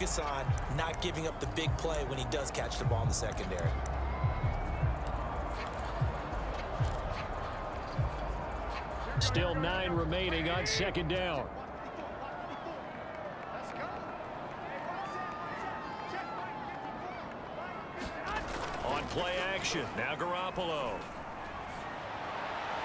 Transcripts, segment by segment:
Focus on not giving up the big play when he does catch the ball in the secondary. Still 9 remaining on second down. On play action, now Garoppolo.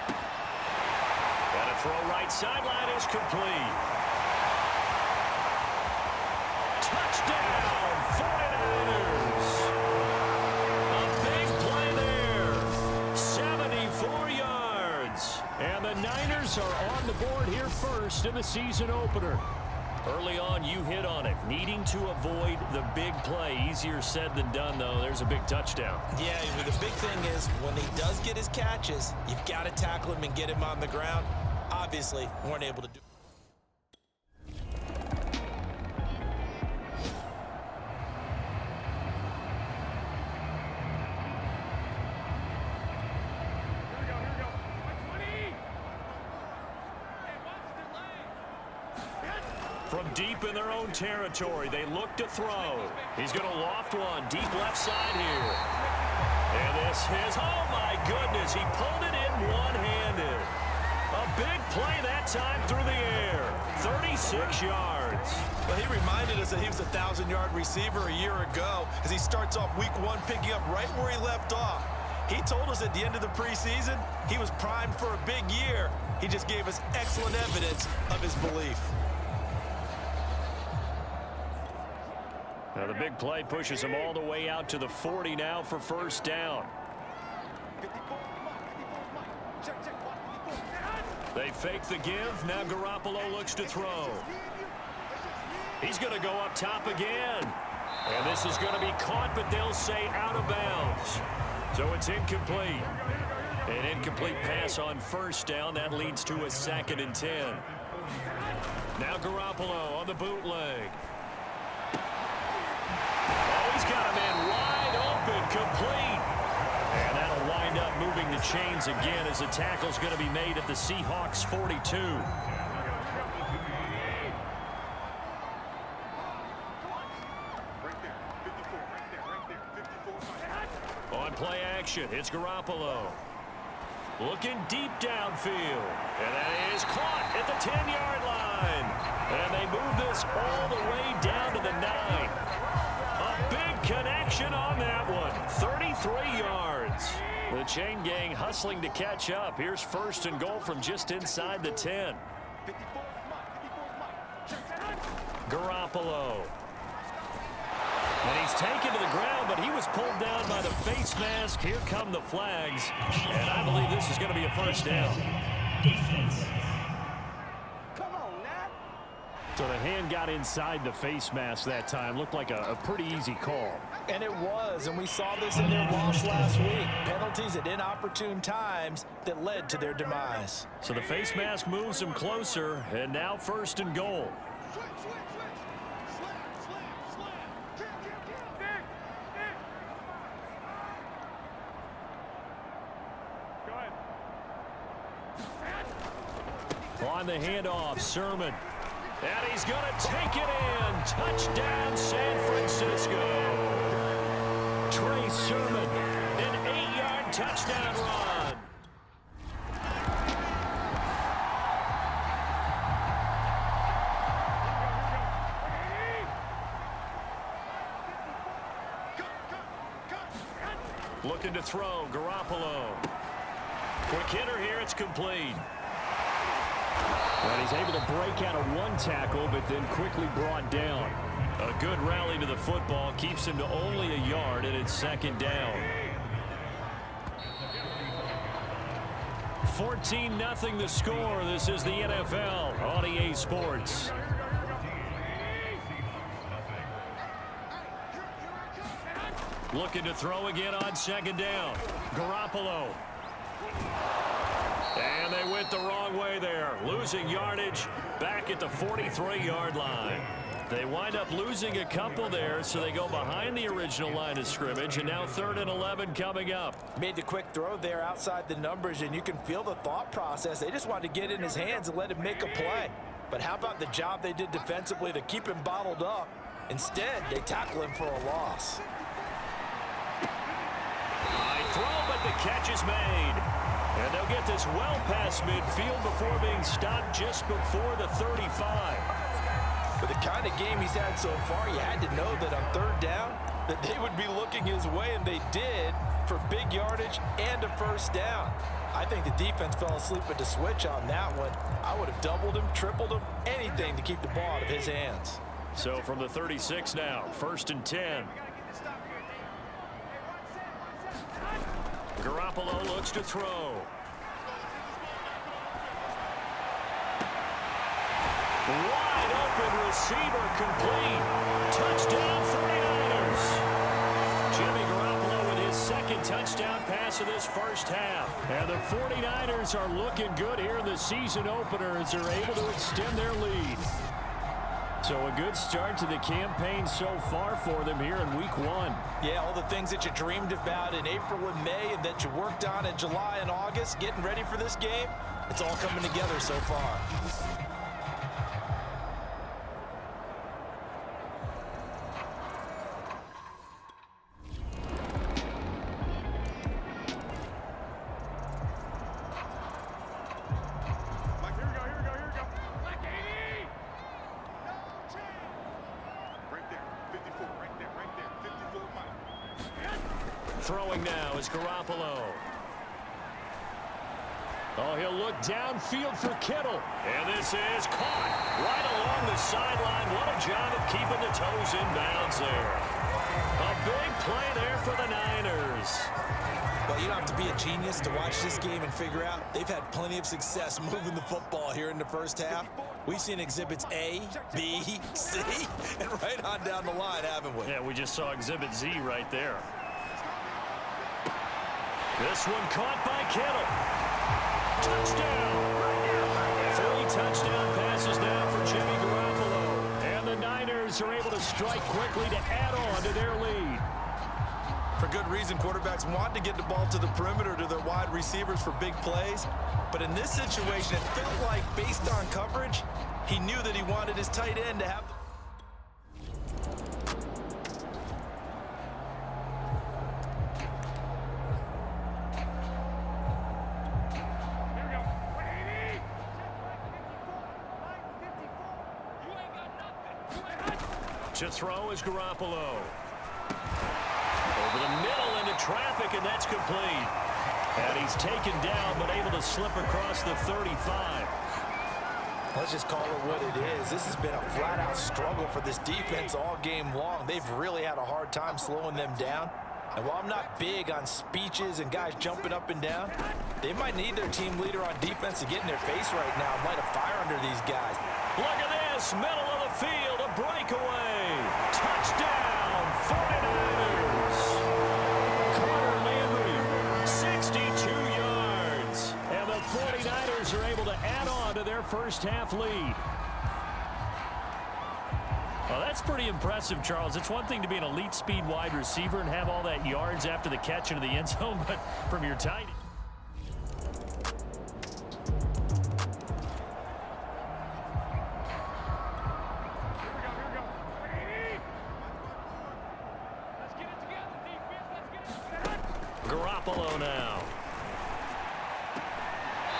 And a throw right sideline is complete. Touchdown, 49ers. A big play there. 74 yards. And the Niners are on the board here first in the season opener. Early on, you hit on it. Needing to avoid the big play. Easier said than done, though. There's a big touchdown. Yeah, the big thing is when he does get his catches, you've got to tackle him and get him on the ground. Obviously, weren't able to do. From deep in their own territory, they look to throw. He's going to loft one deep left side here. And this is, oh my goodness, he pulled it in one-handed. A big play that time through the air. 36 yards. Well, he reminded us that he was a 1,000-yard receiver a year ago as he starts off week 1 picking up right where he left off. He told us at the end of the preseason he was primed for a big year. He just gave us excellent evidence of his belief. Now the big play pushes him all the way out to the 40 now for first down. They fake the give. Now Garoppolo looks to throw. He's going to go up top again. And this is going to be caught, but they'll say out of bounds. So it's incomplete. An incomplete pass on first down. That leads to a 2nd and 10. Now Garoppolo on the bootleg. Oh, he's got a man wide open, complete. And that'll wind up moving the chains again as the tackle's going to be made at the Seahawks 42. On play action, it's Garoppolo. Looking deep downfield. And that is caught at the 10-yard line. And they move this all the way down to the 9. A big connection on that one. 33 yards. The chain gang hustling to catch up. Here's first and goal from just inside the 10. Garoppolo. And he's taken to the ground, but he was pulled down by the face mask. Here come the flags. And I believe this is going to be a first down. So the hand got inside the face mask that time. Looked like a pretty easy call. And it was, and we saw this in their loss last week. Penalties at inopportune times that led to their demise. So the face mask moves them closer, and now first and goal. On the handoff, Sermon. And he's going to take it in. Touchdown, San Francisco. Trey Sermon, an 8-yard touchdown run. Looking to throw, Garoppolo. Quick hitter here, it's complete. And he's able to break out of one tackle, but then quickly brought down. A good rally to the football keeps him to only a yard, and it's second down. 14-0 the score. This is the NFL on EA Sports. Looking to throw again on second down. Garoppolo. And they went the wrong way there. Losing yardage back at the 43-yard line. They wind up losing a couple there, so they go behind the original line of scrimmage, and now 3rd and 11 coming up. Made the quick throw there outside the numbers, and you can feel the thought process. They just wanted to get in his hands and let him make a play. But how about the job they did defensively to keep him bottled up? Instead, they tackle him for a loss. High throw, but the catch is made. And they'll get this well past midfield before being stopped just before the 35. With the kind of game he's had so far, you had to know that on third down, that they would be looking his way, and they did, for big yardage and a first down. I think the defense fell asleep at the switch on that one. I would have doubled him, tripled him, anything to keep the ball out of his hands. So from the 36 now, 1st and 10. Garoppolo looks to throw. Wide open receiver complete. Touchdown 49ers. Jimmy Garoppolo with his second touchdown pass of this first half. And the 49ers are looking good here in the season opener as they're able to extend their lead. So a good start to the campaign so far for them here in week 1. Yeah, all the things that you dreamed about in April and May and that you worked on in July and August, getting ready for this game, it's all coming together so far. Throwing now is Garoppolo. Oh, he'll look downfield for Kittle. And this is caught right along the sideline. What a job of keeping the toes in bounds there. A big play there for the Niners. Well, you don't have to be a genius to watch this game and figure out they've had plenty of success moving the football here in the first half. We've seen exhibits A, B, C, and right on down the line, haven't we? Yeah, we just saw exhibit Z right there. This one caught by Kittle. Touchdown. 3 touchdown passes now for Jimmy Garoppolo. And the Niners are able to strike quickly to add on to their lead. For good reason, quarterbacks want to get the ball to the perimeter to their wide receivers for big plays. But in this situation, it felt like, based on coverage, he knew that he wanted his tight end to have... To throw is Garoppolo. Over the middle into traffic, and that's complete. And he's taken down, but able to slip across the 35. Let's just call it what it is. This has been a flat-out struggle for this defense all game long. They've really had a hard time slowing them down. And while I'm not big on speeches and guys jumping up and down, they might need their team leader on defense to get in their face right now and light a fire under these guys. Look at this, middle of the field, a breakaway. Touchdown, 49ers. Carter Landry, 62 yards. And the 49ers are able to add on to their first half lead. Well, that's pretty impressive, Charles. It's one thing to be an elite speed wide receiver and have all that yards after the catch into the end zone, but from your tight end. Garoppolo now.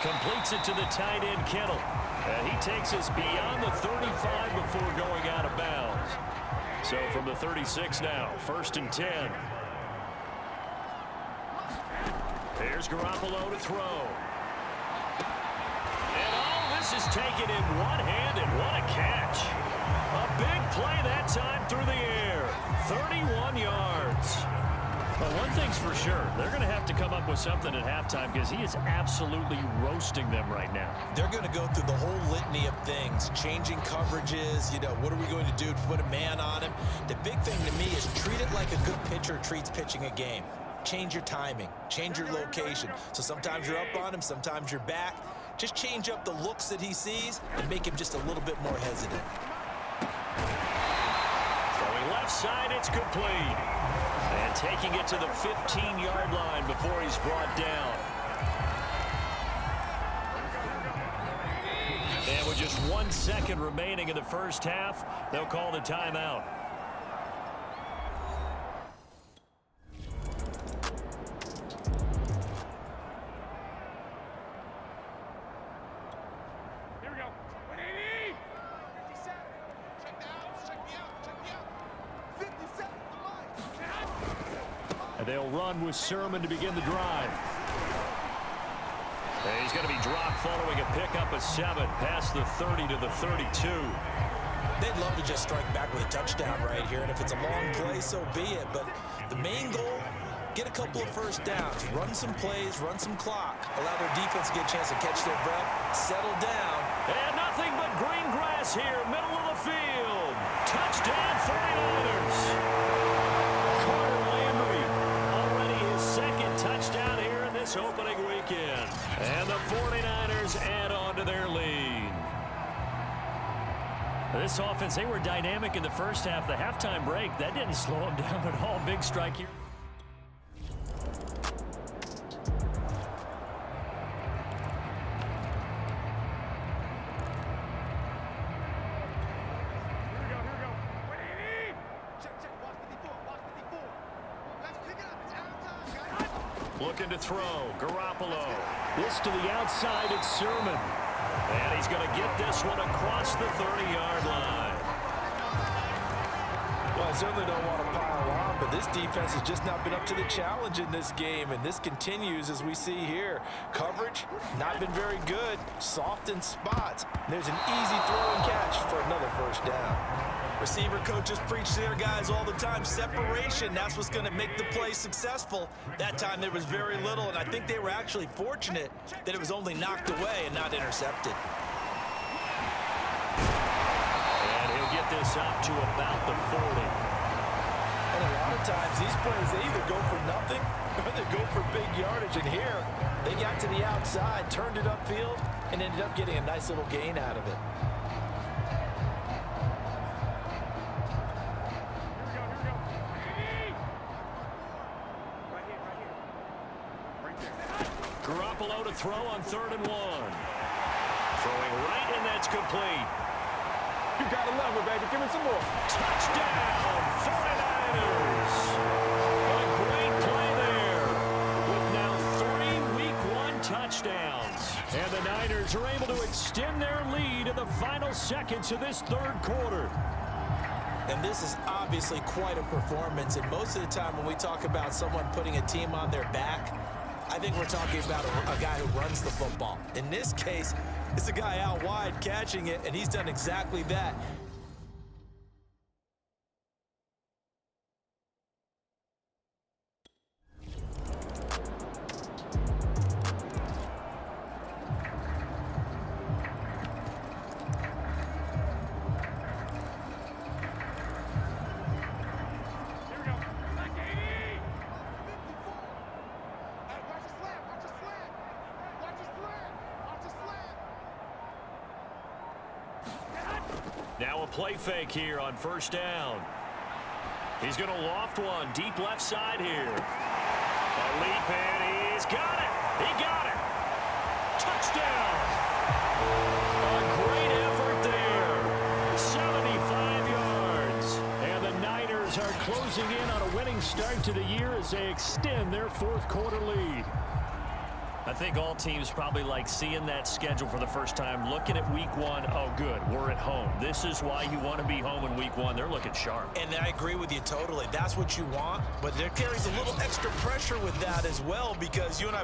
Completes it to the tight end, Kittle. And he takes us beyond the 35 before going out of bounds. So from the 36 now, 1st and 10. Here's Garoppolo to throw. And all this is taken in one-handed. What a catch. A big play that time through the air. 31 yards. Well, one thing's for sure, they're going to have to come up with something at halftime because he is absolutely roasting them right now. They're going to go through the whole litany of things, changing coverages, what are we going to do to put a man on him? The big thing to me is treat it like a good pitcher treats pitching a game. Change your timing, change your location. So sometimes you're up on him, sometimes you're back. Just change up the looks that he sees and make him just a little bit more hesitant. Throwing left side, it's complete. And taking it to the 15-yard line before he's brought down. And with just 1 second remaining in the first half, they'll call the timeout. They'll run with Sermon to begin the drive. And he's going to be dropped following a pickup of 7 past the 30 to the 32. They'd love to just strike back with a touchdown right here, and if it's a long play, so be it. But the main goal, get a couple of first downs, run some plays, run some clock, allow their defense to get a chance to catch their breath, settle down. And nothing but green grass here, middle of the field. Touchdown 49ers. Carter Landry, already his second touchdown here in this opening weekend. And the 49ers add on to their lead. This offense, they were dynamic in the first half. The halftime break, that didn't slow them down at all. Big strike here. Looking to throw, Garoppolo. This to the outside, it's Sermon. And he's going to get this one across the 30-yard line. Well, I certainly don't want to pile on, but this defense has just not been up to the challenge in this game, and this continues as we see here. Coverage, not been very good, soft in spots. There's an easy throw and catch for another first down. Receiver coaches preach to their guys all the time. Separation, that's what's going to make the play successful. That time there was very little, and I think they were actually fortunate that it was only knocked away and not intercepted. And he'll get this up to about the 40. And a lot of times these plays, they either go for nothing or they go for big yardage. And here, they got to the outside, turned it upfield, and ended up getting a nice little gain out of it. Garoppolo to throw on 3rd and 1. Throwing right, and that's complete. You got to love it, baby. Give me some more. Touchdown, 49ers. A great play there. With now 3 Week 1 touchdowns. And the Niners are able to extend their lead in the final seconds of this 3rd quarter. And this is obviously quite a performance. And most of the time when we talk about someone putting a team on their back, I think we're talking about a guy who runs the football. In this case, it's a guy out wide catching it, and he's done exactly that. Now a play fake here on 1st down. He's going to loft one deep left side here. A leap, and he's got it. He got it. Touchdown. A great effort there. 75 yards. And the Niners are closing in on a winning start to the year as they extend their 4th quarter lead. I think all teams probably like seeing that schedule for the first time, looking at Week 1. Oh, good, we're at home. This is why you want to be home in Week 1. They're looking sharp. And I agree with you totally. That's what you want, but there carries a little extra pressure with that as well, because you and I